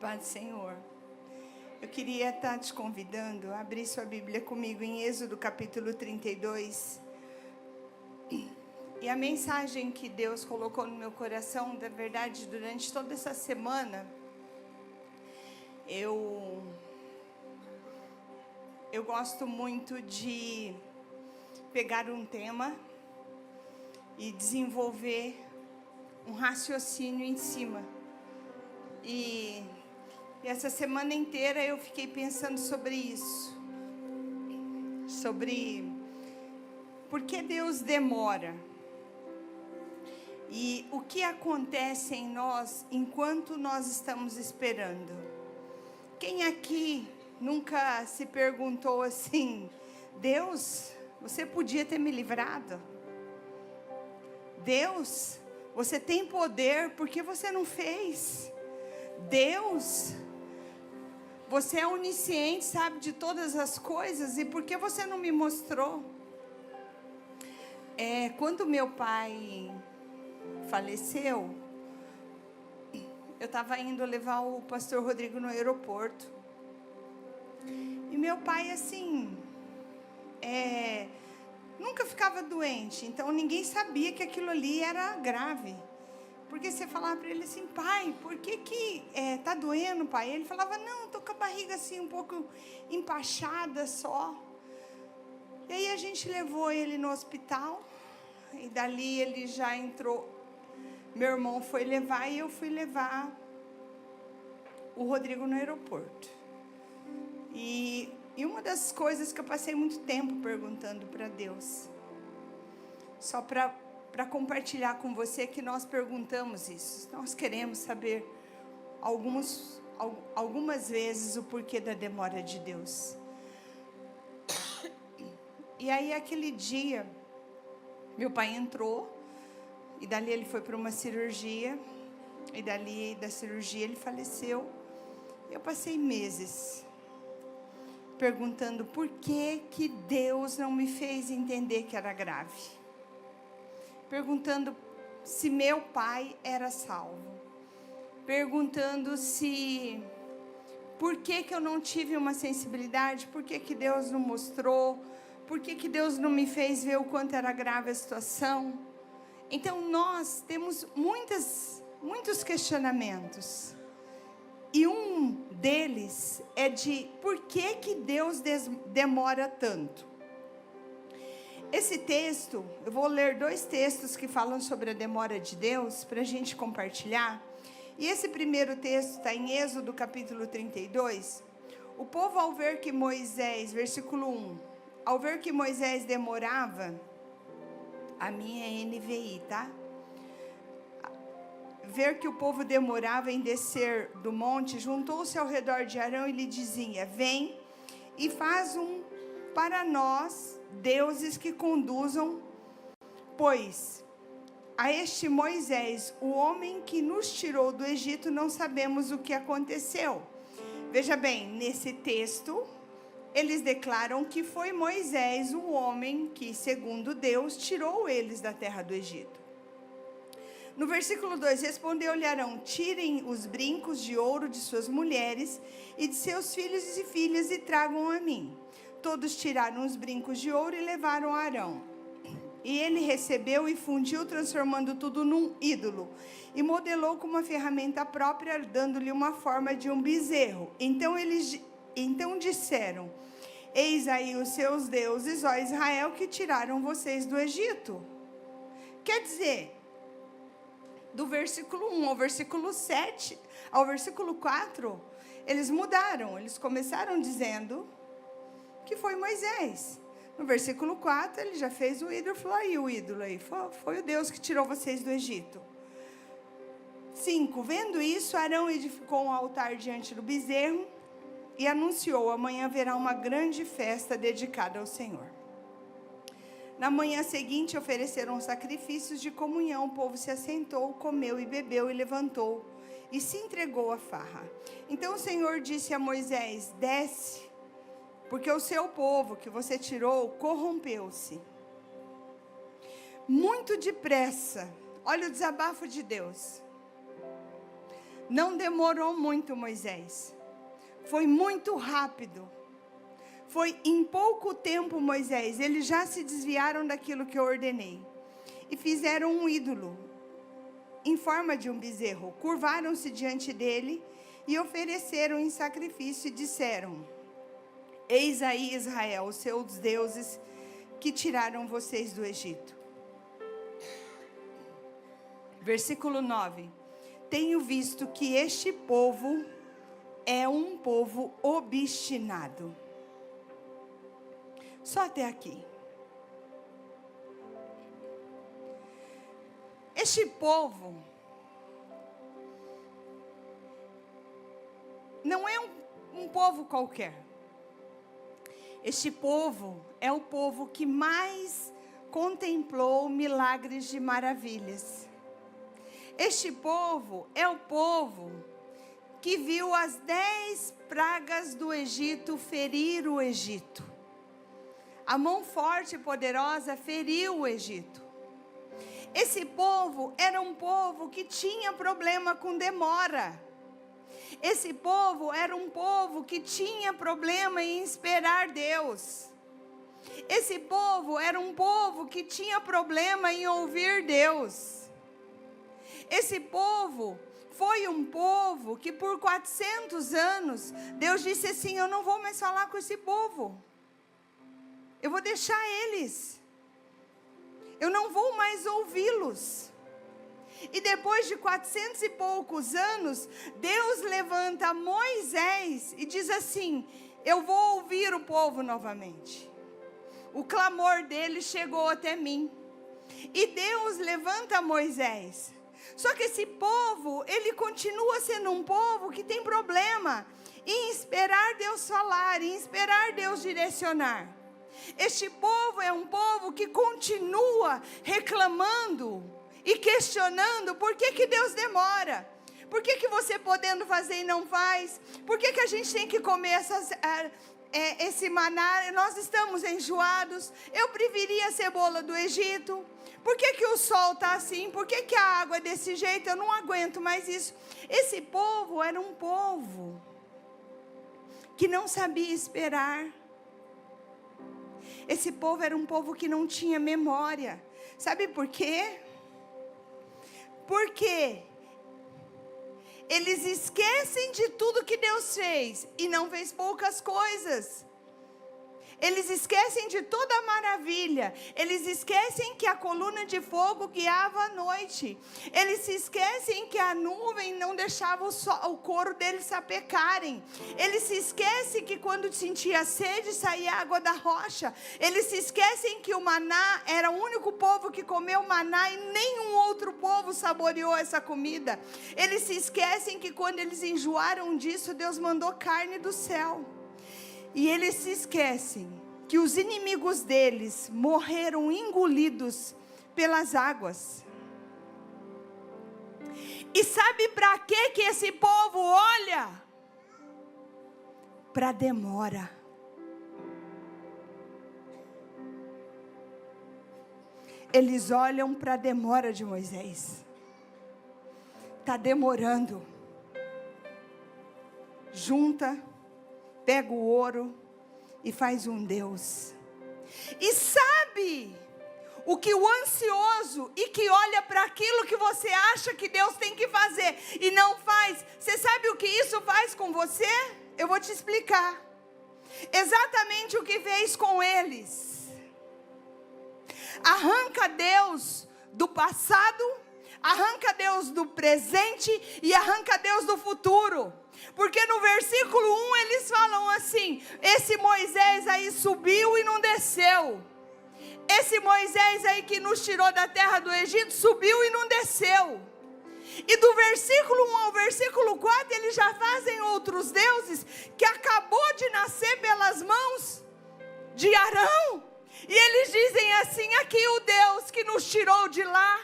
Paz do Senhor. Eu queria estar te convidando a abrir sua Bíblia comigo em Êxodo capítulo 32. E a mensagem que Deus colocou no meu coração, da verdade, durante toda essa semana, eu gosto muito de pegar um tema e desenvolver um raciocínio em cima. E essa semana inteira eu fiquei pensando sobre isso. Sobre por que Deus demora. E o que acontece em nós enquanto nós estamos esperando. Quem aqui nunca se perguntou assim: Deus, você podia ter me livrado? Deus, você tem poder, por que você não fez? Deus, você é onisciente, sabe de todas as coisas, e por que você não me mostrou? Quando meu pai faleceu, eu estava indo levar o pastor Rodrigo no aeroporto. E meu pai, assim, nunca ficava doente, então ninguém sabia que aquilo ali era grave. Porque você falava para ele assim: pai, por que tá doendo, pai? Ele falava: não, tô com a barriga assim um pouco empachada só. E aí a gente levou ele no hospital, e dali ele já entrou. Meu irmão foi levar e eu fui levar o Rodrigo no aeroporto. E uma das coisas que eu passei muito tempo perguntando para Deus, só para compartilhar com você, que nós perguntamos isso. Nós queremos saber algumas vezes o porquê da demora de Deus. E aí aquele dia, meu pai entrou, e dali ele foi para uma cirurgia, e dali da cirurgia ele faleceu. Eu passei meses perguntando por que Deus não me fez entender que era grave. Perguntando se meu pai era salvo. Perguntando por que eu não tive uma sensibilidade, por que Deus não mostrou, por que Deus não me fez ver o quanto era grave a situação. Então nós temos muitos questionamentos. E um deles é de por que Deus demora tanto. Esse texto, eu vou ler 2 textos que falam sobre a demora de Deus, para a gente compartilhar. E esse primeiro texto está em Êxodo capítulo 32. O povo, ao ver que Moisés, versículo 1, ao ver que Moisés demorava, a minha é NVI, tá? Ver que o povo demorava em descer do monte, juntou-se ao redor de Arão e lhe dizia: vem e faz para nós deuses que conduzam, pois a este Moisés, o homem que nos tirou do Egito, não sabemos o que aconteceu. Veja bem, nesse texto, eles declaram que foi Moisés o homem que, segundo Deus, tirou eles da terra do Egito. No versículo 2, respondeu-lhe Arão: tirem os brincos de ouro de suas mulheres e de seus filhos e filhas e tragam a mim. Todos tiraram os brincos de ouro e levaram a Arão. E ele recebeu e fundiu, transformando tudo num ídolo. E modelou com uma ferramenta própria, dando-lhe uma forma de um bezerro. Então disseram: eis aí os seus deuses, ó Israel, que tiraram vocês do Egito. Quer dizer, do versículo 1 ao versículo 7, ao versículo 4, eles mudaram. Eles começaram dizendo que foi Moisés. No versículo 4, ele já fez o ídolo. Falou: aí o ídolo aí, foi o Deus que tirou vocês do Egito. 5, vendo isso, Arão edificou um altar diante do bezerro e anunciou: amanhã haverá uma grande festa dedicada ao Senhor. Na manhã seguinte ofereceram sacrifícios de comunhão. O povo se assentou, comeu e bebeu e levantou e se entregou à farra. Então o Senhor disse a Moisés: desce, porque o seu povo que você tirou corrompeu-se. Muito depressa, olha o desabafo de Deus. Não demorou muito, Moisés. Foi muito rápido. Foi em pouco tempo, Moisés, eles já se desviaram daquilo que eu ordenei. E fizeram um ídolo, em forma de um bezerro. Curvaram-se diante dele e ofereceram em sacrifício e disseram: eis aí, Israel, os seus deuses que tiraram vocês do Egito. Versículo 9. Tenho visto que este povo é um povo obstinado. Só até aqui. Este povo não é um povo qualquer. Este povo é o povo que mais contemplou milagres de maravilhas. Este povo é o povo que viu as 10 pragas do Egito ferir o Egito. A mão forte e poderosa feriu o Egito. Esse povo era um povo que tinha problema com demora. Esse povo era um povo que tinha problema em esperar Deus. Esse povo era um povo que tinha problema em ouvir Deus. Esse povo foi um povo que por 400 anos, Deus disse assim: eu não vou mais falar com esse povo. Eu vou deixar eles. Eu não vou mais ouvi-los. E depois de 400 e poucos anos, Deus levanta Moisés e diz assim: eu vou ouvir o povo novamente. O clamor dele chegou até mim. E Deus levanta Moisés. Só que esse povo, ele continua sendo um povo que tem problema em esperar Deus falar, em esperar Deus direcionar. Este povo é um povo que continua reclamando e questionando por que Deus demora. Por que você podendo fazer e não faz? Por que a gente tem que comer esse maná? Nós estamos enjoados. Eu preferia a cebola do Egito. Por que o sol está assim? Por que a água é desse jeito? Eu não aguento mais isso. Esse povo era um povo que não sabia esperar. Esse povo era um povo que não tinha memória. Sabe por quê? Porque eles esquecem de tudo que Deus fez e não fez poucas coisas. Eles esquecem de toda a maravilha. Eles esquecem que a coluna de fogo guiava a noite. Eles se esquecem que a nuvem não deixava o couro deles sapecarem. Eles se esquecem que quando sentia sede saía água da rocha. Eles se esquecem que o maná era o único povo que comeu maná e nenhum outro povo saboreou essa comida. Eles se esquecem que quando eles enjoaram disso, Deus mandou carne do céu. E eles se esquecem que os inimigos deles morreram engolidos pelas águas. E sabe para que esse povo olha? Para demora. Eles olham para a demora de Moisés. Está demorando. Junta, pega o ouro e faz um Deus. E sabe o que o ansioso e que olha para aquilo que você acha que Deus tem que fazer e não faz, você sabe o que isso faz com você? Eu vou te explicar. Exatamente o que fez com eles. Arranca Deus do passado, arranca Deus do presente e arranca Deus do futuro. Porque no versículo 1 eles falam assim: esse Moisés aí subiu e não desceu. Esse Moisés aí que nos tirou da terra do Egito subiu e não desceu. E do versículo 1 ao versículo 4 eles já fazem outros deuses que acabou de nascer pelas mãos de Arão. E eles dizem assim: aqui o Deus que nos tirou de lá.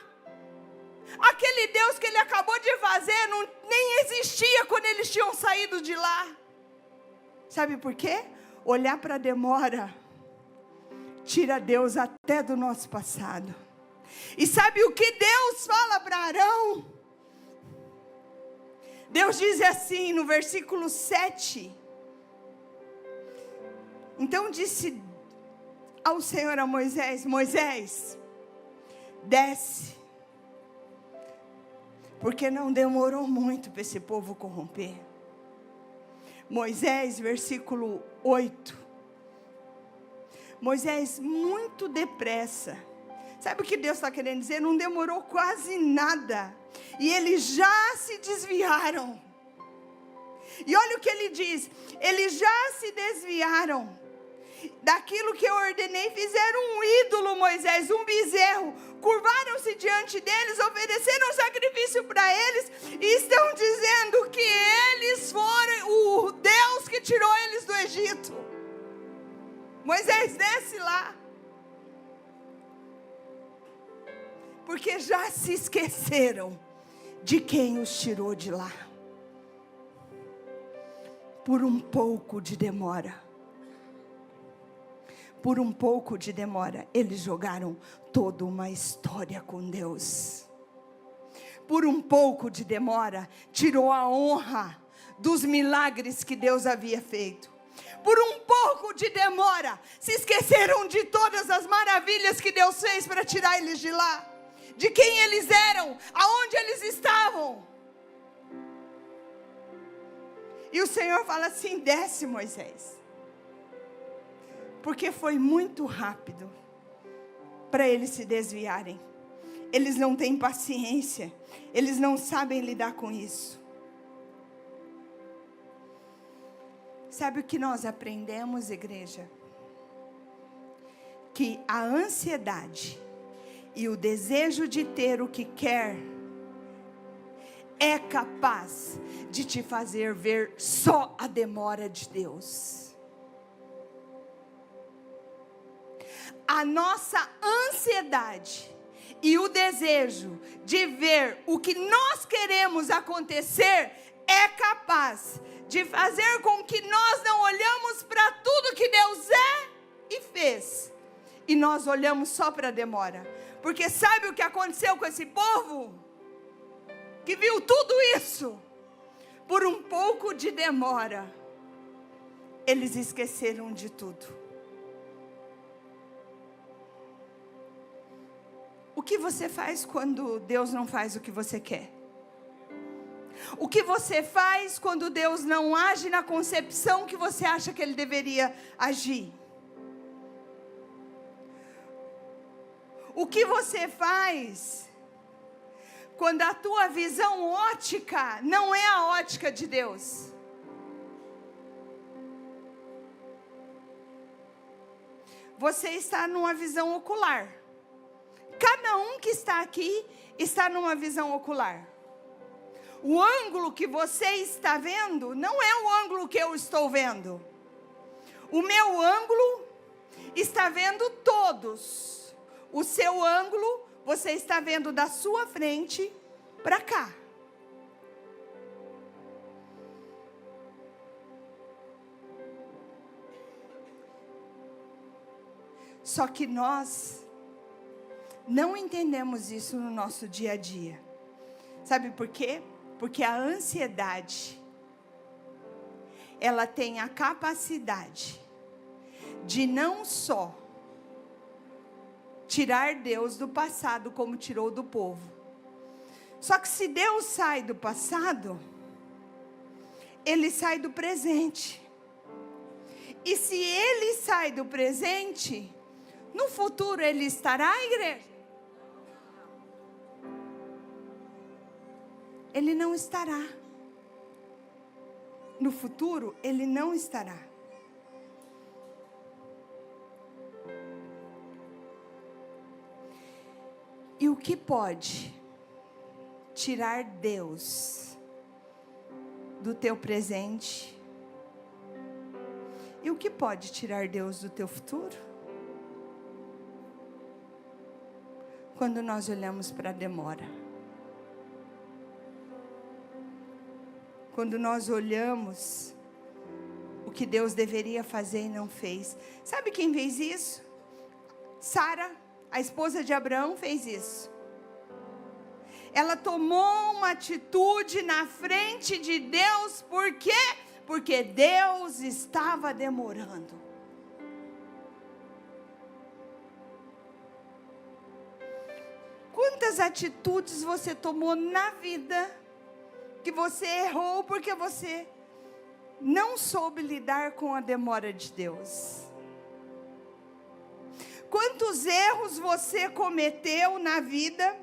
Aquele Deus que ele acabou de fazer nem existia quando eles tinham saído de lá. Sabe por quê? Olhar para a demora tira Deus até do nosso passado. E sabe o que Deus fala para Arão? Deus diz assim no versículo 7. Então disse ao Senhor a Moisés: Moisés, desce, porque não demorou muito para esse povo corromper. Moisés, versículo 8. Moisés, muito depressa. Sabe o que Deus está querendo dizer? Não demorou quase nada. E eles já se desviaram. E olha o que ele diz: eles já se desviaram daquilo que eu ordenei, fizeram um ídolo, Moisés, um bezerro, curvaram-se diante deles, ofereceram um sacrifício para eles, e estão dizendo que eles foram o Deus que tirou eles do Egito. Moisés, desce lá, porque já se esqueceram de quem os tirou de lá. Por um pouco de demora, por um pouco de demora, eles jogaram toda uma história com Deus. Por um pouco de demora, tirou a honra dos milagres que Deus havia feito. Por um pouco de demora, se esqueceram de todas as maravilhas que Deus fez para tirar eles de lá. De quem eles eram, aonde eles estavam. E o Senhor fala assim: desce, Moisés. Porque foi muito rápido para eles se desviarem. Eles não têm paciência. Eles não sabem lidar com isso. Sabe o que nós aprendemos, igreja? Que a ansiedade e o desejo de ter o que quer é capaz de te fazer ver só a demora de Deus. A nossa ansiedade e o desejo de ver o que nós queremos acontecer é capaz de fazer com que nós não olhamos para tudo que Deus é e fez, e nós olhamos só para a demora. Porque sabe o que aconteceu com esse povo? Que viu tudo isso, por um pouco de demora, eles esqueceram de tudo. O que você faz quando Deus não faz o que você quer? O que você faz quando Deus não age na concepção que você acha que Ele deveria agir? O que você faz quando a tua visão ótica não é a ótica de Deus? Você está numa visão ocular. Cada um que está aqui está numa visão ocular. O ângulo que você está vendo não é o ângulo que eu estou vendo. O meu ângulo está vendo todos. O seu ângulo, você está vendo da sua frente para cá. Só que nós não entendemos isso no nosso dia a dia. Sabe por quê? Porque a ansiedade, ela tem a capacidade de não só tirar Deus do passado, como tirou do povo. Só que se Deus sai do passado, Ele sai do presente. E se Ele sai do presente, no futuro Ele estará, igreja? Ele não estará. No futuro, Ele não estará. E o que pode tirar Deus do teu presente? E o que pode tirar Deus do teu futuro? Quando nós olhamos para a demora. Quando nós olhamos o que Deus deveria fazer e não fez. Sabe quem fez isso? Sara, a esposa de Abraão, fez isso. ela tomou uma atitude na frente de Deus, por quê? Porque Deus estava demorando. Quantas atitudes você tomou na vida que você errou porque você não soube lidar com a demora de Deus? Quantos erros você cometeu na vida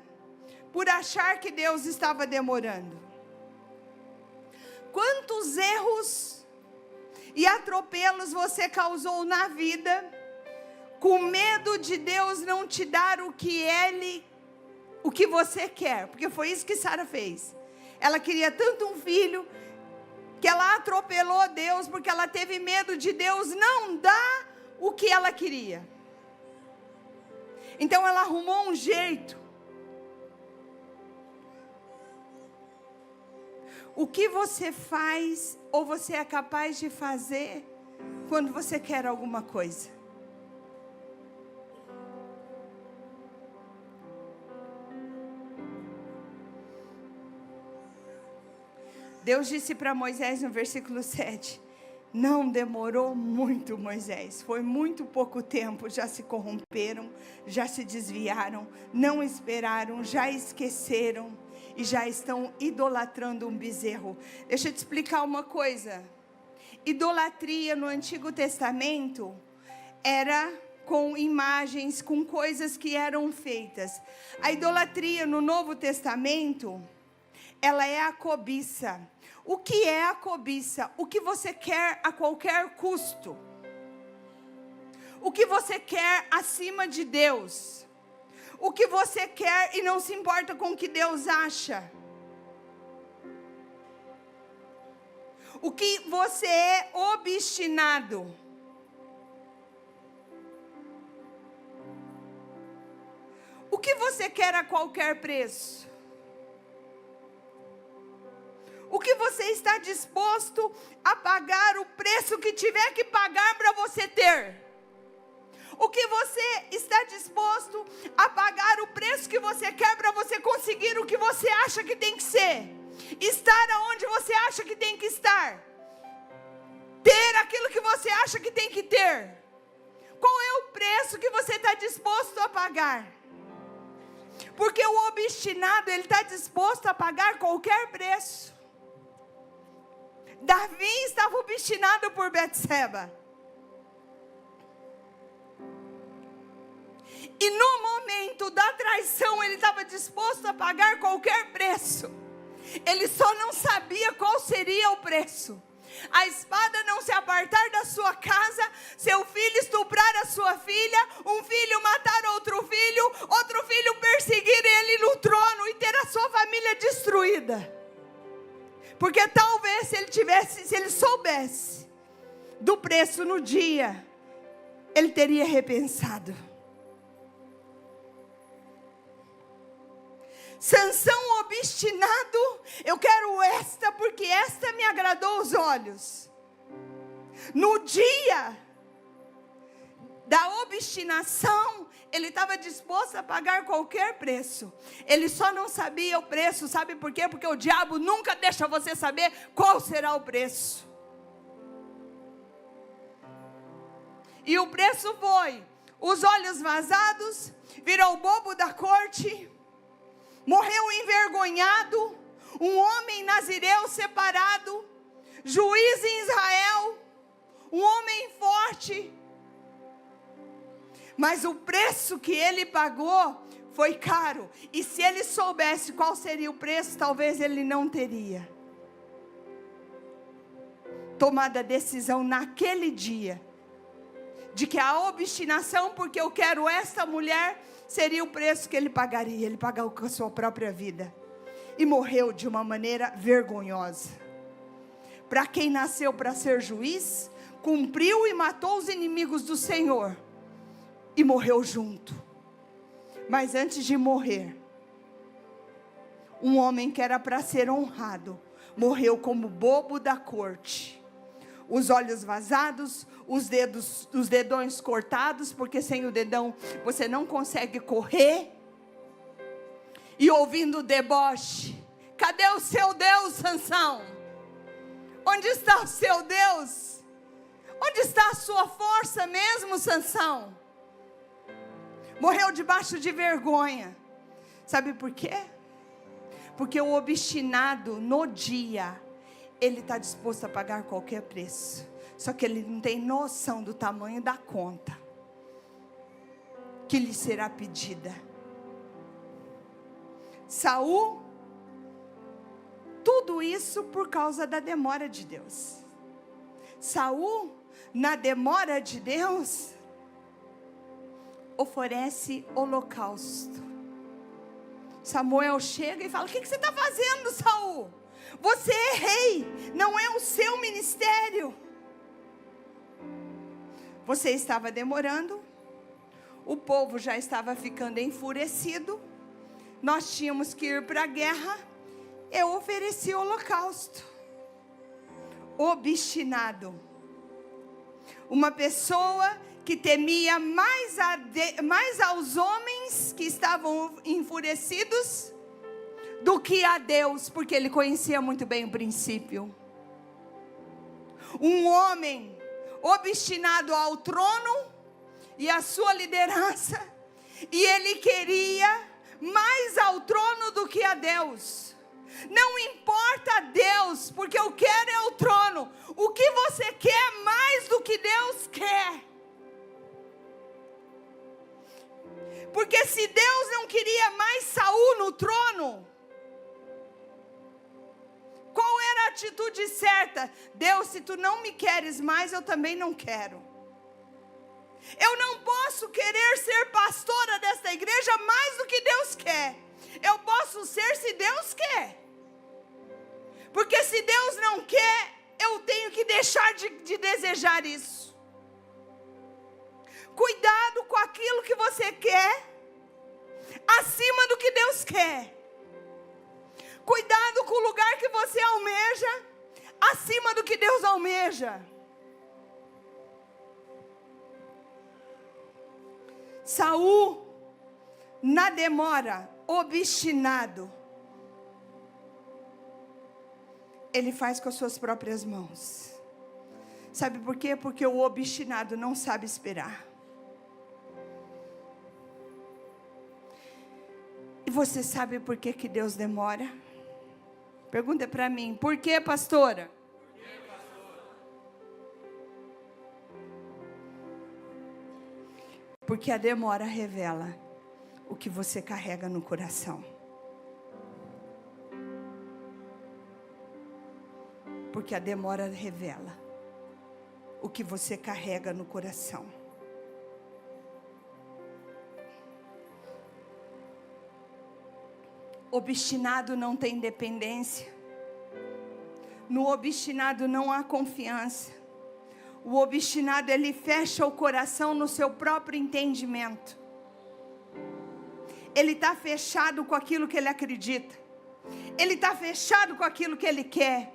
por achar que Deus estava demorando? Quantos erros e atropelos você causou na vida com medo de Deus não te dar o que você quer? Porque foi isso que Sara fez. Ela queria tanto um filho que ela atropelou Deus porque ela teve medo de Deus não dar o que ela queria. Então ela arrumou um jeito. O que você faz ou você é capaz de fazer quando você quer alguma coisa? Deus disse para Moisés no versículo 7, não demorou muito, Moisés, foi muito pouco tempo, já se corromperam, já se desviaram, não esperaram, já esqueceram e já estão idolatrando um bezerro. Deixa eu te explicar uma coisa, idolatria no Antigo Testamento era com imagens, com coisas que eram feitas. A idolatria no Novo Testamento, ela é a cobiça. O que é a cobiça? O que você quer a qualquer custo. O que você quer acima de Deus. O que você quer e não se importa com o que Deus acha. O que você é obstinado. O que você quer a qualquer preço. O que você está disposto a pagar o preço que tiver que pagar para você ter? O que você está disposto a pagar o preço que você quer para você conseguir o que você acha que tem que ser? Estar aonde você acha que tem que estar? Ter aquilo que você acha que tem que ter? Qual é o preço que você está disposto a pagar? Porque o obstinado, ele está disposto a pagar qualquer preço. Davi estava obstinado por Betseba. E no momento da traição, ele estava disposto a pagar qualquer preço. Ele só não sabia qual seria o preço. A espada não se apartar da sua casa, seu filho estuprar a sua filha, um filho matar outro filho perseguir ele no trono e ter a sua família destruída. Porque talvez se ele soubesse do preço no dia, ele teria repensado. Sansão obstinado, eu quero esta porque esta me agradou os olhos. No dia da obstinação, ele estava disposto a pagar qualquer preço. Ele só não sabia o preço, sabe por quê? Porque o diabo nunca deixa você saber qual será o preço. E o preço foi os olhos vazados, virou bobo da corte, morreu envergonhado, um homem nazireu separado, juiz em Israel, um homem forte. Mas o preço que ele pagou foi caro. E se ele soubesse qual seria o preço, talvez ele não teria tomado a decisão naquele dia de que a obstinação, porque eu quero esta mulher, seria o preço que ele pagaria. Ele pagou com a sua própria vida e morreu de uma maneira vergonhosa. Para quem nasceu para ser juiz, cumpriu e matou os inimigos do Senhor e morreu junto. Mas antes de morrer, um homem que era para ser honrado morreu como bobo da corte. Os olhos vazados, os dedões cortados, porque sem o dedão você não consegue correr. e ouvindo deboche. Cadê o seu Deus, Sansão? Onde está o seu Deus? Onde está a sua força mesmo, Sansão? Morreu debaixo de vergonha. Sabe por quê? Porque o obstinado no dia, ele está disposto a pagar qualquer preço. Só que ele não tem noção do tamanho da conta que lhe será pedida. Saul, tudo isso por causa da demora de Deus. Saul, na demora de Deus, oferece holocausto. Samuel chega e fala: o que você está fazendo, Saul? Você é rei, não é o seu ministério. Você estava demorando, o povo já estava ficando enfurecido, nós tínhamos que ir para a guerra, eu ofereci holocausto. Obstinado, uma pessoa que temia mais aos homens que estavam enfurecidos do que a Deus, porque ele conhecia muito bem o princípio. Um homem obstinado ao trono e à sua liderança, e ele queria mais ao trono do que a Deus. Não importa a Deus, porque eu quero é o trono. O que você quer mais do que Deus quer? Porque se Deus não queria mais Saul no trono, qual era a atitude certa? Deus, se tu não me queres mais, eu também não quero. Eu não posso querer ser pastora desta igreja mais do que Deus quer. Eu posso ser se Deus quer. Porque se Deus não quer, eu tenho que deixar de desejar isso. Cuidado com aquilo que você quer, acima do que Deus quer. Cuidado com o lugar que você almeja, acima do que Deus almeja. Saul, na demora, obstinado, ele faz com as suas próprias mãos. Sabe por quê? Porque o obstinado não sabe esperar. E você sabe por que Deus demora? Pergunta para mim, por que, pastora? Porque a demora revela o que você carrega no coração. Porque a demora revela o que você carrega no coração. Obstinado não tem dependência. No obstinado não há confiança. O obstinado, ele fecha o coração no seu próprio entendimento. Ele está fechado com aquilo que ele acredita. Ele está fechado com aquilo que ele quer.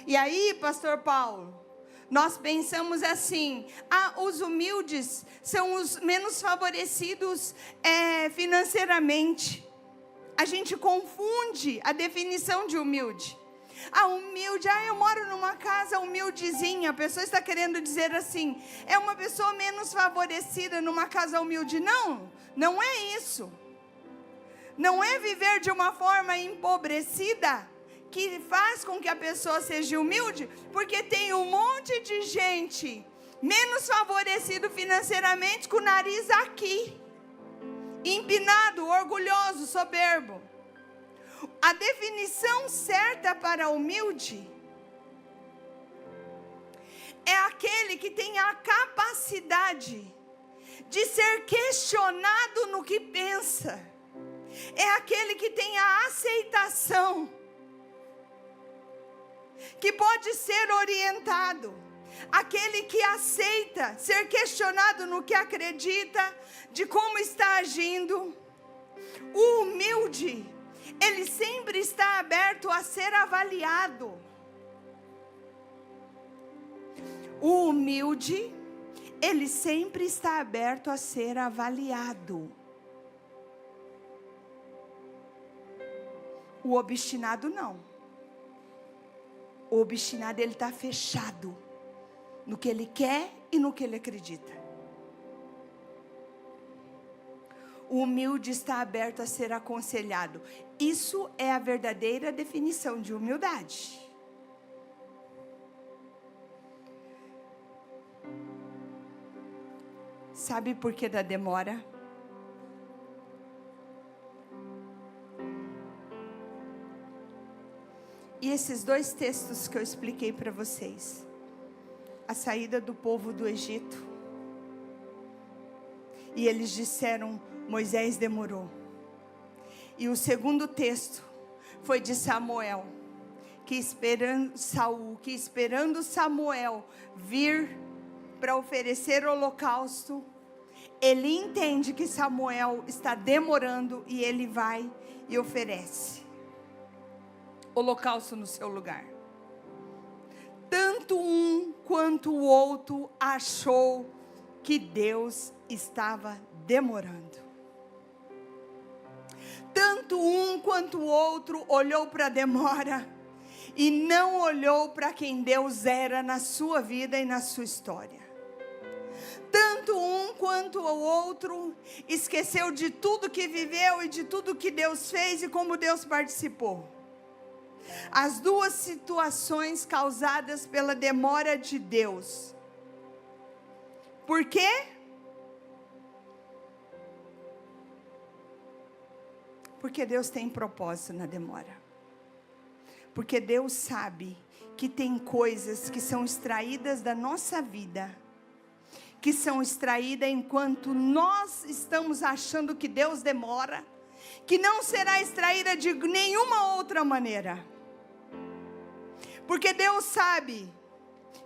E aí, pastor Paulo, nós pensamos assim: os humildes são os menos favorecidos financeiramente. A gente confunde a definição de humilde. Humilde, eu moro numa casa humildezinha. A pessoa está querendo dizer assim, é uma pessoa menos favorecida numa casa humilde. Não, não é isso. Não é viver de uma forma empobrecida que faz com que a pessoa seja humilde, porque tem um monte de gente menos favorecido financeiramente com o nariz aqui, empinado, orgulhoso, soberbo. A definição certa para humilde é aquele que tem a capacidade de ser questionado no que pensa. É aquele que tem a aceitação, que pode ser orientado. Aquele que aceita ser questionado no que acredita, de como está agindo. O humilde, ele sempre está aberto a ser avaliado. O humilde, ele sempre está aberto a ser avaliado. O obstinado não. O obstinado, ele está fechado no que ele quer e no que ele acredita. O humilde está aberto a ser aconselhado. Isso é a verdadeira definição de humildade. Sabe por que da demora? E esses dois textos que eu expliquei para vocês, a saída do povo do Egito, e eles disseram, Moisés demorou. E o segundo texto foi de Samuel, que esperando Samuel vir para oferecer holocausto, ele entende que Samuel está demorando e ele vai e oferece holocausto no seu lugar. Tanto um quanto o outro achou que Deus estava demorando. Tanto um quanto o outro olhou para a demora e não olhou para quem Deus era na sua vida e na sua história. Tanto um quanto o outro esqueceu de tudo que viveu e de tudo que Deus fez e como Deus participou. As duas situações causadas pela demora de Deus. Por quê? Porque Deus tem propósito na demora. Porque Deus sabe que tem coisas que são extraídas da nossa vida, que são extraídas enquanto nós estamos achando que Deus demora, que não será extraída de nenhuma outra maneira. Porque Deus sabe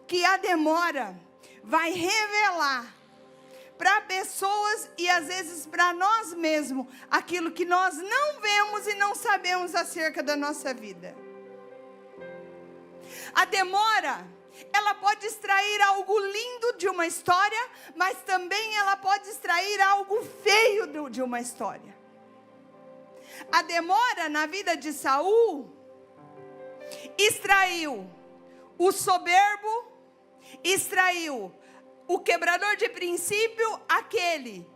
que a demora vai revelar para pessoas e às vezes para nós mesmos aquilo que nós não vemos e não sabemos acerca da nossa vida. A demora, ela pode extrair algo lindo de uma história, mas também ela pode extrair algo feio de uma história. A demora na vida de Saul extraiu o soberbo, extraiu o quebrador de princípio, aquele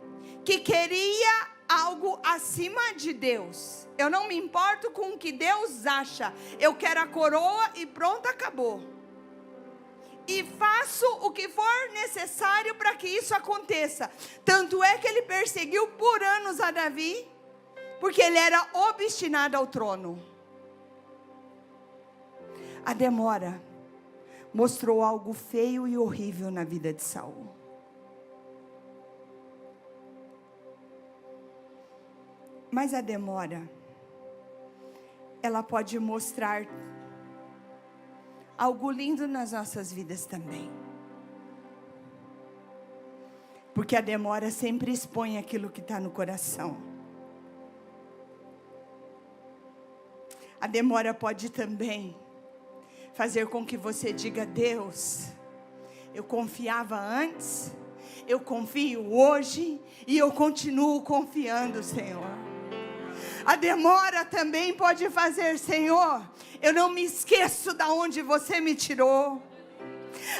que queria algo acima de Deus. Eu não me importo com o que Deus acha, eu quero a coroa e pronto, acabou. E faço o que for necessário para que isso aconteça. Tanto é que ele perseguiu por anos a Davi, porque ele era obstinado ao trono. A demora mostrou algo feio e horrível na vida de Saul. Mas a demora, ela pode mostrar algo lindo nas nossas vidas também. Porque a demora sempre expõe aquilo que está no coração. A demora pode também fazer com que você diga, Deus, eu confiava antes, eu confio hoje e eu continuo confiando, Senhor. A demora também pode fazer, Senhor, eu não me esqueço de onde você me tirou.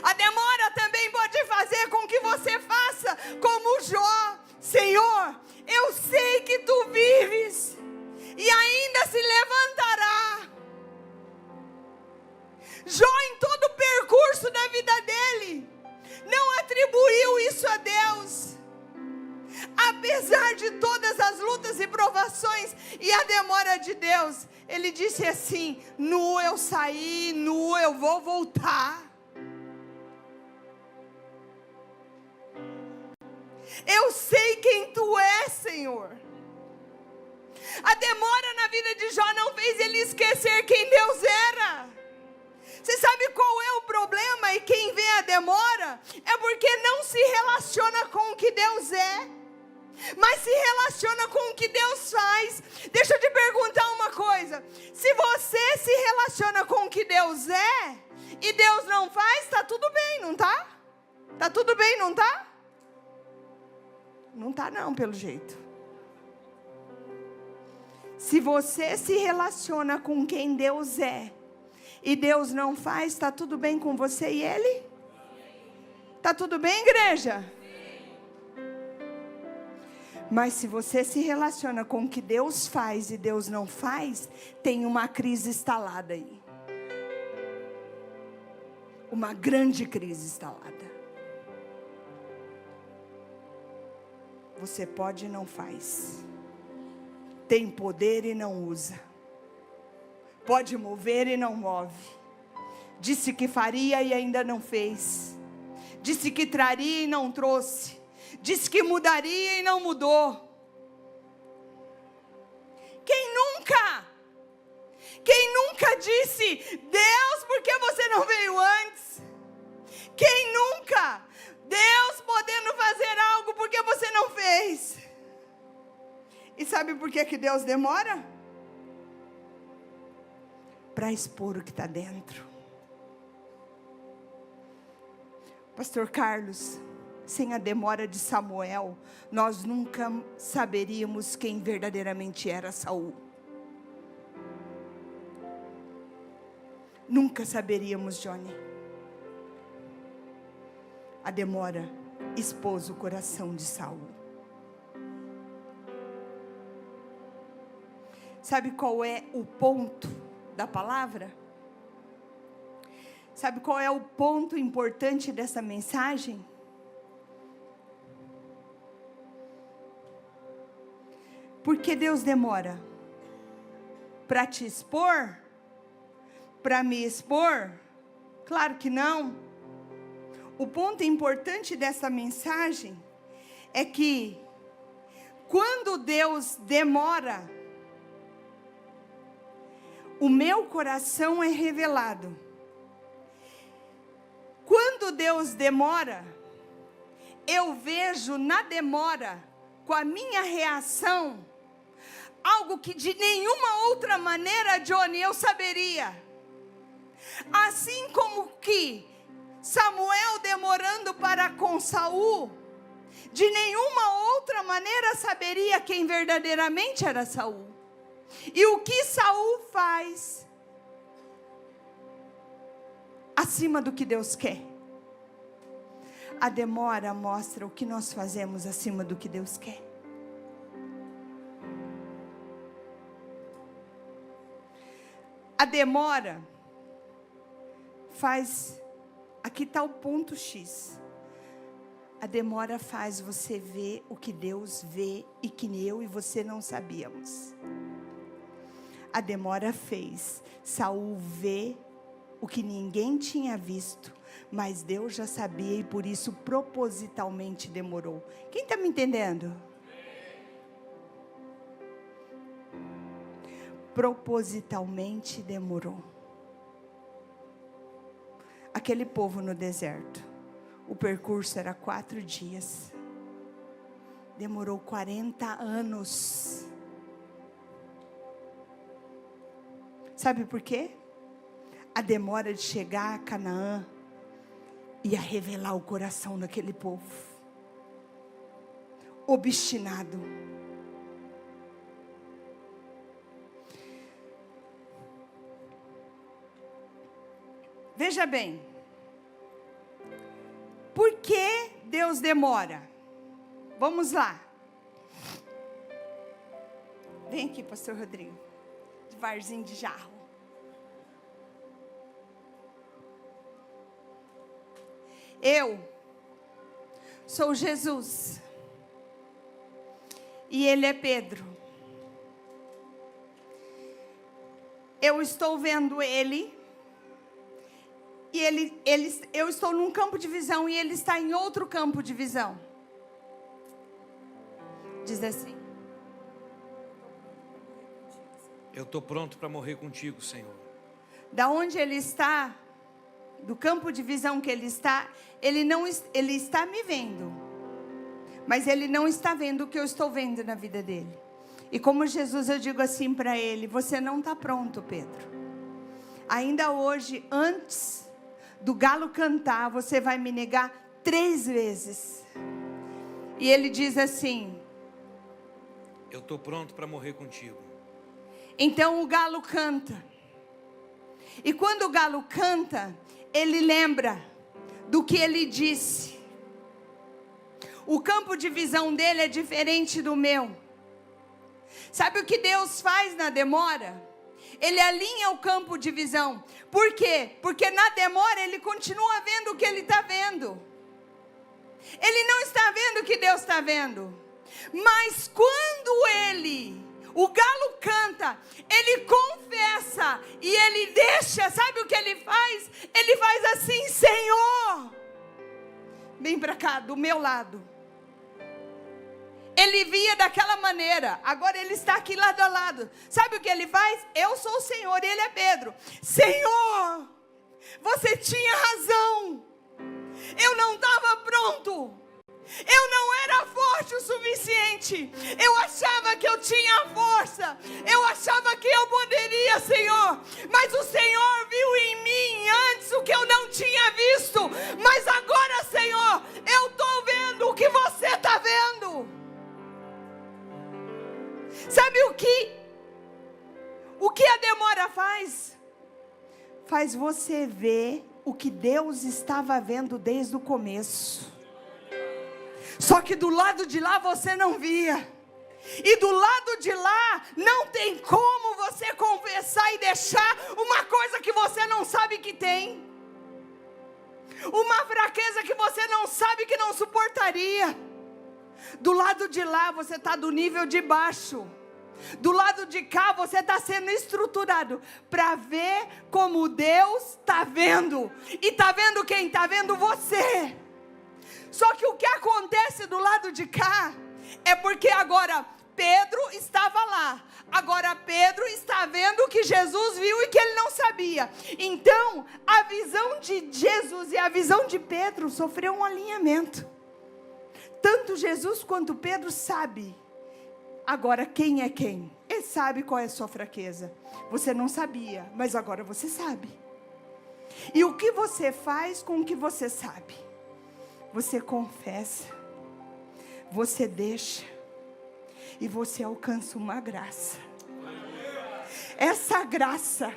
A demora também pode fazer com que você faça como Jó, Senhor, eu sei que tu vives e ainda se levantará. Jó, em todo o percurso da vida dele, não atribuiu isso a Deus. Apesar de todas as lutas e provações e a demora de Deus, ele disse assim, nu eu saí, nu eu vou voltar. Eu sei quem tu és, Senhor. A demora na vida de Jó não fez ele esquecer quem Deus era. Você sabe qual é o problema e quem vê a demora? É porque não se relaciona com o que Deus é, mas se relaciona com o que Deus faz. Deixa eu te perguntar uma coisa. Se você se relaciona com o que Deus é, e Deus não faz, está tudo bem, não está? Está tudo bem, não está? Não está não, pelo jeito. Se você se relaciona com quem Deus é, e Deus não faz, está tudo bem com você e Ele? Está tudo bem, igreja? Mas se você se relaciona com o que Deus faz e Deus não faz, tem uma crise instalada aí. Uma grande crise instalada. Você pode e não faz. Tem poder e não usa. Pode mover e não move. Disse que faria e ainda não fez. Disse que traria e não trouxe. Disse que mudaria e não mudou. Quem nunca disse, Deus, por que você não veio antes? Quem nunca, Deus podendo fazer algo, por que você não fez? E sabe por que Deus demora? Para expor o que está dentro. Pastor Carlos, sem a demora de Samuel, nós nunca saberíamos quem verdadeiramente era Saul. Nunca saberíamos, Johnny. A demora expôs o coração de Saul. Sabe qual é o ponto da palavra? Sabe qual é o ponto importante dessa mensagem? Por que Deus demora? Para te expor? Para me expor? Claro que não. O ponto importante dessa mensagem é que quando Deus demora, o meu coração é revelado. Quando Deus demora, eu vejo na demora, com a minha reação, algo que de nenhuma outra maneira, Johnny, eu saberia. Assim como que Samuel demorando para com Saul, de nenhuma outra maneira saberia quem verdadeiramente era Saul. E o que Saul faz acima do que Deus quer. A demora mostra o que nós fazemos acima do que Deus quer. A demora faz, aqui está o ponto X. A demora faz você ver o que Deus vê e que eu e você não sabíamos. A demora fez Saul ver o que ninguém tinha visto, mas Deus já sabia e por isso propositalmente demorou. Quem está me entendendo? Propositalmente demorou. Aquele povo no deserto, o percurso era 4 dias. Demorou 40 anos. Sabe por quê? A demora de chegar a Canaã ia revelar o coração daquele povo. Obstinado. Veja bem. Por que Deus demora? Vamos lá. Vem aqui, pastor Rodrigo. Devagarzinho de jarro. Eu sou Jesus. E ele é Pedro. Eu estou vendo ele. E eu estou num campo de visão e ele está em outro campo de visão. Diz assim. Eu estou pronto para morrer contigo, Senhor. Da onde ele está, do campo de visão que ele está me vendo. Mas ele não está vendo o que eu estou vendo na vida dele. E como Jesus, eu digo assim para ele: você não está pronto, Pedro. Ainda hoje, antes do galo cantar, você vai me negar 3 vezes. E ele diz assim: eu estou pronto para morrer contigo. Então o galo canta. E quando o galo canta, ele lembra do que ele disse. O campo de visão dele é diferente do meu. Sabe o que Deus faz na demora? Ele alinha o campo de visão. Por quê? Porque na demora ele continua vendo o que ele está vendo. Ele não está vendo o que Deus está vendo. Mas quando o galo canta, ele confessa e ele deixa, sabe o que ele faz? Ele faz assim: Senhor, vem para cá, do meu lado. Ele via daquela maneira, agora ele está aqui lado a lado. Sabe o que ele faz? Eu sou o Senhor e ele é Pedro. Senhor, você tinha razão. Eu não estava pronto. Eu não era forte o suficiente. Eu achava que eu tinha força. Eu achava que eu poderia, Senhor. Mas o Senhor viu em mim antes o que eu não tinha visto. Mas agora, Senhor, eu estou vendo o que você está vendo. Sabe o que a demora faz? Faz você ver o que Deus estava vendo desde o começo. Só que do lado de lá você não via. E do lado de lá não tem como você confessar e deixar uma coisa que você não sabe que tem. Uma fraqueza que você não sabe que não suportaria. Do lado de lá você está do nível de baixo. Do lado de cá você está sendo estruturado para ver como Deus está vendo. E está vendo quem? Está vendo você. Só que o que acontece do lado de cá é porque agora Pedro estava lá. Agora Pedro está vendo o que Jesus viu e que ele não sabia. Então a visão de Jesus e a visão de Pedro sofreu um alinhamento. Tanto Jesus quanto Pedro sabe agora quem é quem. Ele sabe qual é a sua fraqueza. Você não sabia, mas agora você sabe. E o que você faz com o que você sabe? Você confessa, você deixa e você alcança uma graça. Essa graça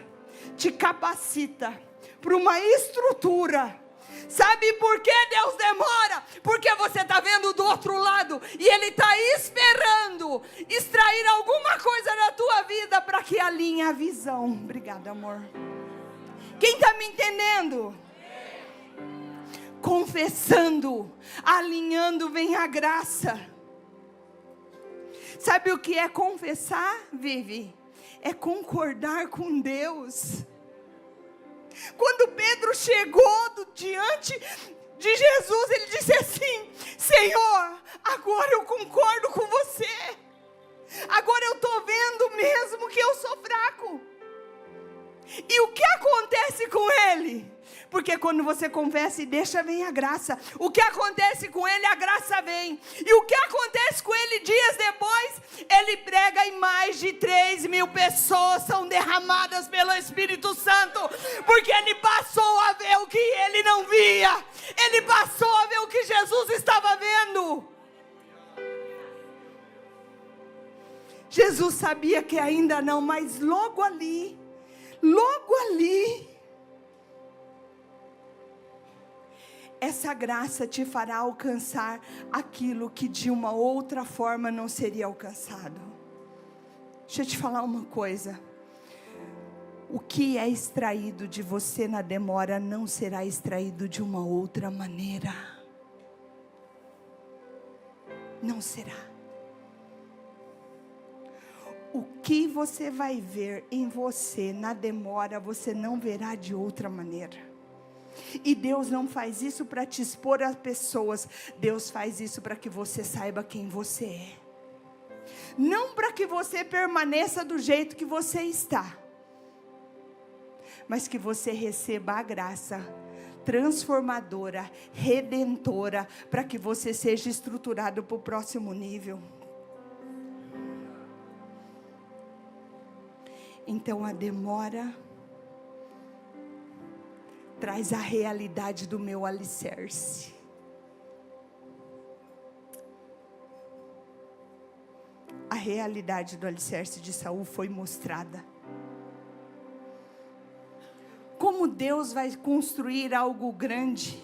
te capacita para uma estrutura. Sabe por que Deus demora? Porque você está vendo do outro lado e Ele está esperando extrair alguma coisa da tua vida para que alinhe a visão. Obrigada, amor. Quem está me entendendo? Confessando, alinhando, vem a graça. Sabe o que é confessar, Vivi? É concordar com Deus. Quando Pedro chegou diante de Jesus, ele disse assim: Senhor, agora eu concordo com você. Agora eu estou vendo mesmo que eu sou fraco. E o que acontece com ele? Porque quando você confessa e deixa, vem a graça. O que acontece com ele, a graça vem. E o que acontece com ele dias depois? Ele prega e mais de 3.000 pessoas são derramadas pelo Espírito Santo. Porque ele passou a ver o que ele não via. Ele passou a ver o que Jesus estava vendo. Jesus sabia que ainda não, mas logo ali, essa graça te fará alcançar aquilo que de uma outra forma não seria alcançado. Deixa eu te falar uma coisa. O que é extraído de você na demora não será extraído de uma outra maneira. Não será. O que você vai ver em você na demora, você não verá de outra maneira. E Deus não faz isso para te expor às pessoas. Deus faz isso para que você saiba quem você é. Não para que você permaneça do jeito que você está, mas que você receba a graça transformadora, redentora, para que você seja estruturado para o próximo nível. Então a demora traz a realidade do meu alicerce. A realidade do alicerce de Saul foi mostrada. Como Deus vai construir algo grande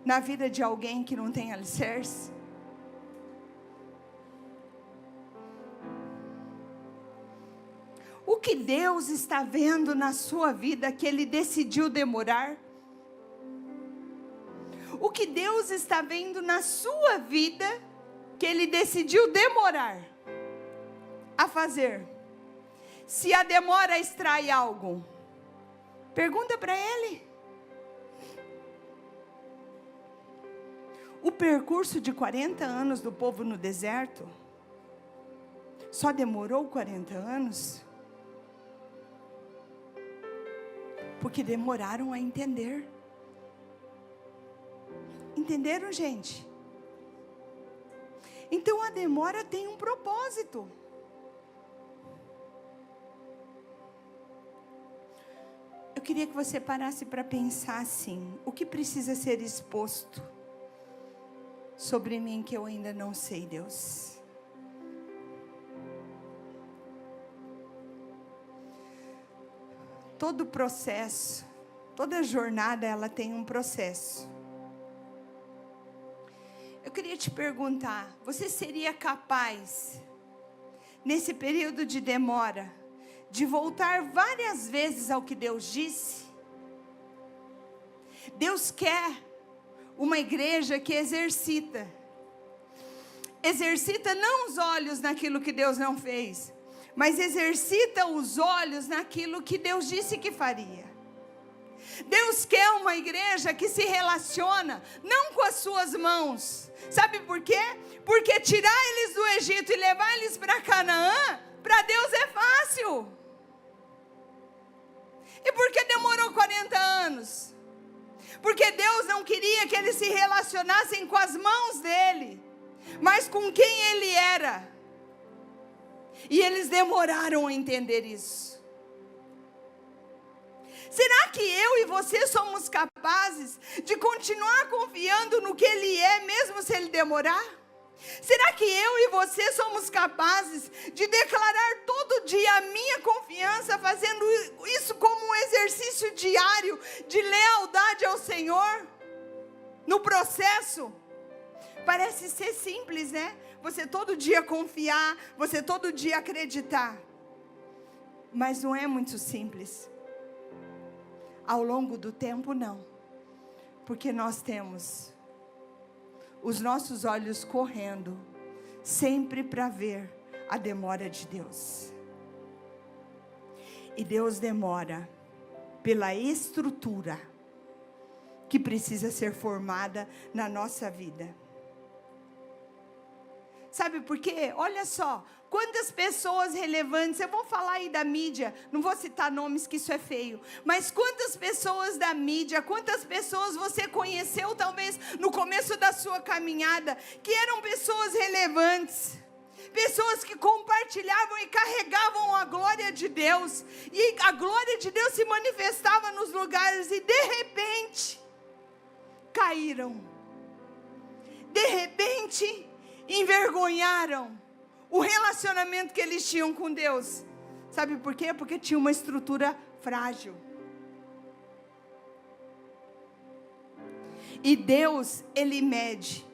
na vida de alguém que não tem alicerce? O que Deus está vendo na sua vida que Ele decidiu demorar? O que Deus está vendo na sua vida que Ele decidiu demorar a fazer? Se a demora extrai algo, pergunta para Ele. O percurso de 40 anos do povo no deserto só demorou 40 anos porque demoraram a entender. Entenderam, gente? Então a demora tem um propósito. Eu queria que você parasse para pensar assim: o que precisa ser exposto sobre mim que eu ainda não sei, Deus? Todo processo, toda jornada, ela tem um processo. Eu queria te perguntar, você seria capaz, nesse período de demora, de voltar várias vezes ao que Deus disse? Deus quer uma igreja que exercita não os olhos naquilo que Deus não fez, mas exercita os olhos naquilo que Deus disse que faria. Deus quer uma igreja que se relaciona, não com as suas mãos. Sabe por quê? Porque tirar eles do Egito e levar eles para Canaã, para Deus é fácil. E por que demorou 40 anos? Porque Deus não queria que eles se relacionassem com as mãos dele, mas com quem ele era. E eles demoraram a entender isso. Será que eu e você somos capazes de continuar confiando no que Ele é, mesmo se Ele demorar? Será que eu e você somos capazes de declarar todo dia a minha confiança, fazendo isso como um exercício diário de lealdade ao Senhor? No processo, parece ser simples, né? Você todo dia confiar, você todo dia acreditar. Mas não é muito simples. Ao longo do tempo, não. Porque nós temos os nossos olhos correndo, sempre para ver a demora de Deus. E Deus demora pela estrutura que precisa ser formada na nossa vida. Sabe por quê? Olha só, quantas pessoas relevantes, eu vou falar aí da mídia, não vou citar nomes que isso é feio, mas quantas pessoas da mídia, quantas pessoas você conheceu talvez no começo da sua caminhada, que eram pessoas relevantes, pessoas que compartilhavam e carregavam a glória de Deus, e a glória de Deus se manifestava nos lugares, e de repente, caíram, de repente, envergonharam o relacionamento que eles tinham com Deus. Sabe por quê? Porque tinha uma estrutura frágil. E Deus, Ele mede.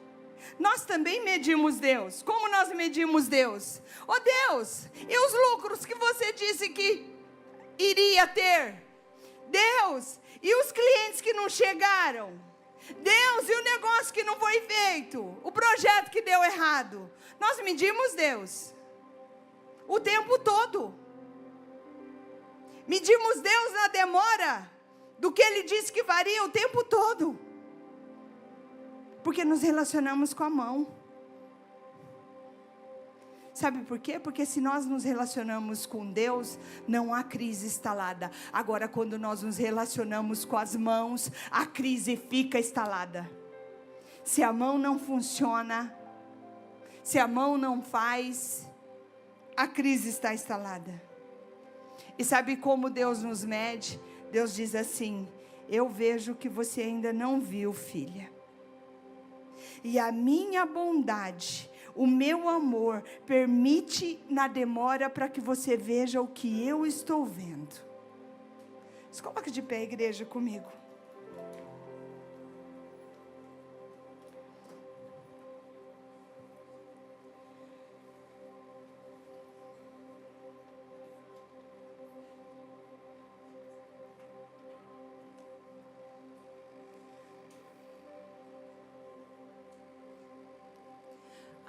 Nós também medimos Deus. Como nós medimos Deus? Oh Deus, e os lucros que você disse que iria ter? Deus, e os clientes que não chegaram? Deus, e o negócio que não foi feito? O projeto que deu errado? Nós medimos Deus o tempo todo. Medimos Deus na demora do que Ele disse que faria o tempo todo. Porque nos relacionamos com a mão. Sabe por quê? Porque se nós nos relacionamos com Deus, não há crise instalada. Agora, quando nós nos relacionamos com as mãos, a crise fica instalada. Se a mão não funciona, se a mão não faz, a crise está instalada. E sabe como Deus nos mede? Deus diz assim: eu vejo que você ainda não viu, filha. E a minha bondade O meu amor permite na demora para que você veja o que eu estou vendo. Se coloca de pé, igreja, comigo.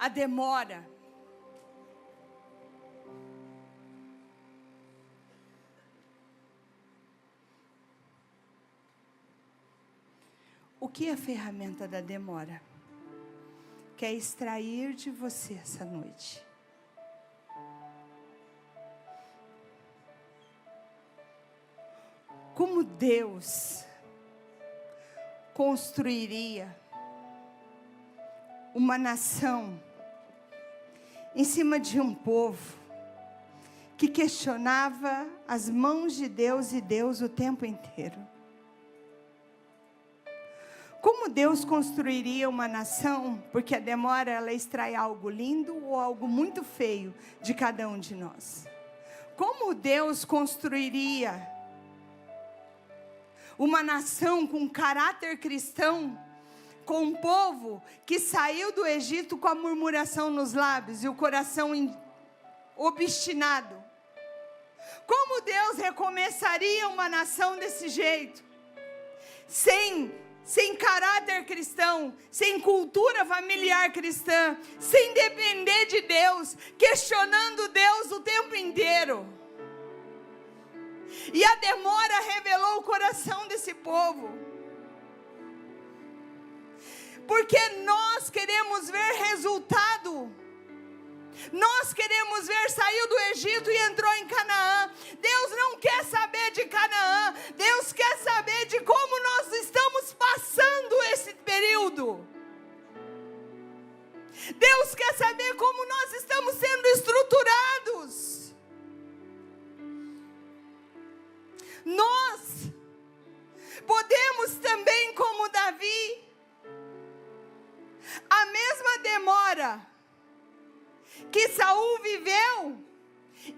A demora o que é a ferramenta da demora? Quer extrair de você essa noite. Como Deus construiria uma nação em cima de um povo que questionava as mãos de Deus e Deus o tempo inteiro? Como Deus construiria uma nação? Porque a demora, ela extrai algo lindo ou algo muito feio de cada um de nós. Como Deus construiria uma nação com caráter cristão, com um povo que saiu do Egito com a murmuração nos lábios e o coração obstinado? Como Deus recomeçaria uma nação desse jeito? Sem caráter cristão, sem cultura familiar cristã, sem depender de Deus, questionando Deus o tempo inteiro. E a demora revelou o coração desse povo. Porque nós queremos ver resultado. Nós queremos ver, saiu do Egito e entrou em Canaã. Deus não quer saber de Canaã. Deus quer saber de como nós estamos passando esse período. Deus quer saber como nós estamos sendo estruturados. Nós podemos também, como Davi, a mesma demora que Saul viveu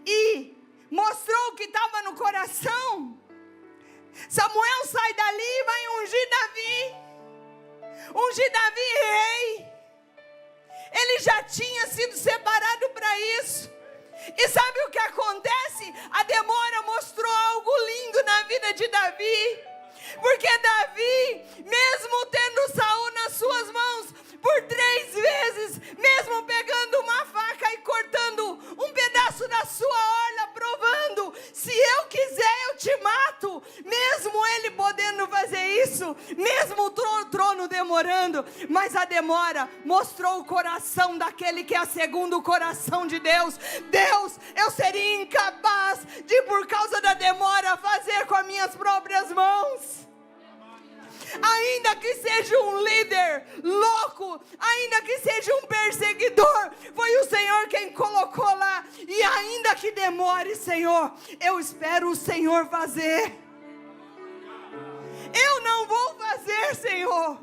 e mostrou o que estava no coração. Samuel sai dali e vai ungir Davi rei. Ele já tinha sido separado para isso. E sabe o que acontece? A demora mostrou algo lindo na vida de Davi. Porque Davi, mesmo tendo Saul nas suas mãos, por 3 vezes, mesmo pegando uma faca e cortando um pedaço da sua orla, provando, se eu quiser eu te mato, mesmo ele podendo fazer isso, mesmo o trono demorando, mas a demora mostrou o coração daquele que é segundo o coração de Deus. Deus, eu seria incapaz de, por causa da demora, fazer com as minhas próprias mãos. Ainda que seja um líder louco, ainda que seja um perseguidor, foi o Senhor quem colocou lá. E ainda que demore, Senhor, eu espero o Senhor fazer. Eu não vou fazer, Senhor.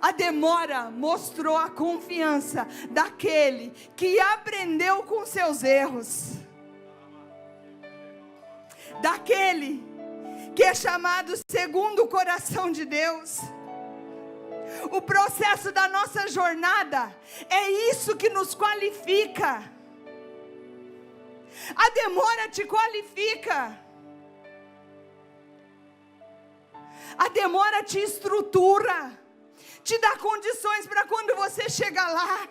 A demora mostrou a confiança daquele que aprendeu com seus erros, daquele que é chamado segundo o coração de Deus. O processo da nossa jornada é isso que nos qualifica. A demora te qualifica. A demora te estrutura, te dá condições para quando você chegar lá.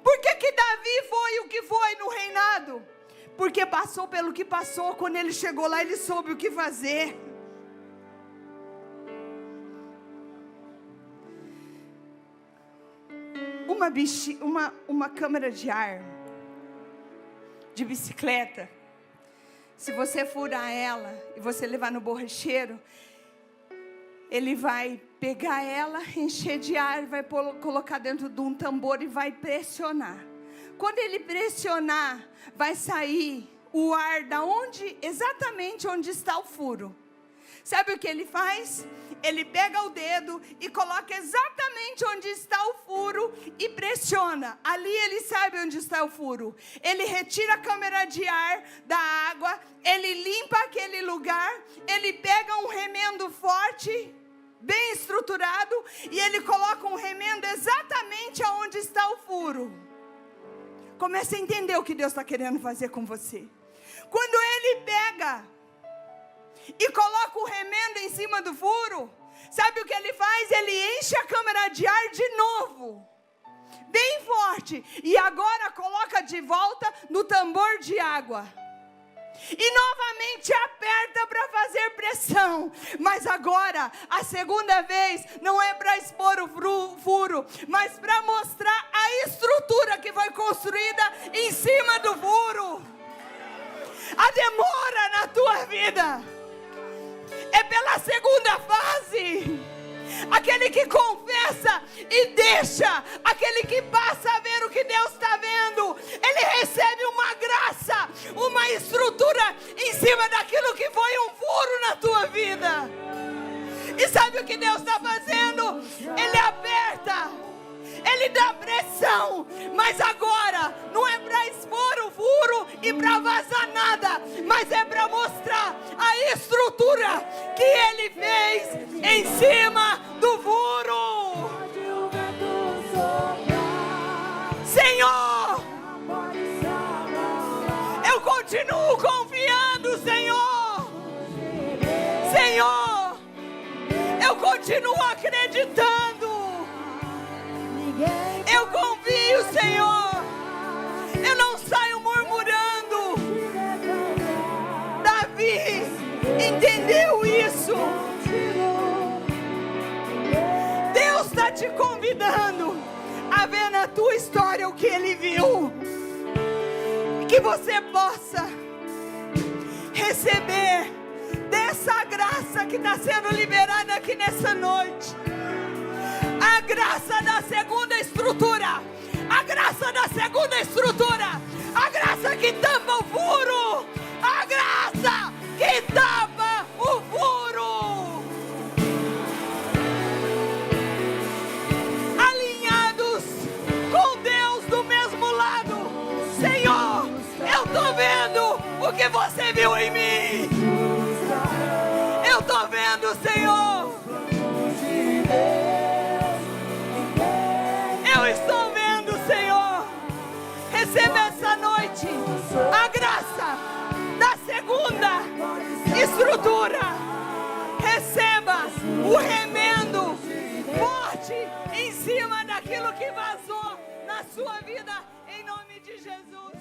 Por que Davi foi o que foi no reinado? Porque passou pelo que passou. Quando ele chegou lá, ele soube o que fazer. Uma câmara de ar de bicicleta, se você furar ela e você levar no borracheiro, ele vai pegar ela, encher de ar, vai colocar dentro de um tambor e vai pressionar. Quando ele pressionar, vai sair o ar exatamente onde está o furo. Sabe o que ele faz? Ele pega o dedo e coloca exatamente onde está o furo e pressiona. Ali ele sabe onde está o furo. Ele retira a câmara de ar da água, ele limpa aquele lugar, ele pega um remendo forte, bem estruturado, e ele coloca um remendo exatamente aonde está o furo. Comece a entender o que Deus está querendo fazer com você. Quando ele pega e coloca o remendo em cima do furo, sabe o que ele faz? Ele enche a câmara de ar de novo, bem forte, e agora coloca de volta no tambor de água. E novamente aperta para fazer pressão. Mas agora, a segunda vez, não é para expor o furo, mas para mostrar a estrutura que foi construída em cima do furo. A demora na tua vida é pela segunda fase. Aquele que confessa e deixa, aquele que passa a ver o que Deus está vendo, ele recebe uma graça, uma estrutura em cima daquilo que foi um furo na tua vida. E sabe o que Deus está fazendo? Ele aperta, ele dá pressão, mas agora não é para expor o furo e para vazar nada, mas é para mostrar a estrutura que ele fez em cima do furo. Senhor, eu continuo confiando, Senhor. Senhor, eu continuo acreditando. Eu confio, Senhor. Eu não saio murmurando. Davi entendeu isso. Deus está te convidando a ver na tua história o que Ele viu. Que você possa receber dessa graça que está sendo liberada aqui nessa noite. A graça da segunda estrutura. A graça da segunda estrutura. A graça que tampa o furo. A graça que tapa o furo. Alinhados com Deus do mesmo lado. Senhor, eu estou vendo o que você viu em mim. Eu estou vendo, Senhor. Eu estou vendo, Senhor. Receba essa noite a graça da segunda estrutura. Receba o remendo forte em cima daquilo que vazou na sua vida, em nome de Jesus.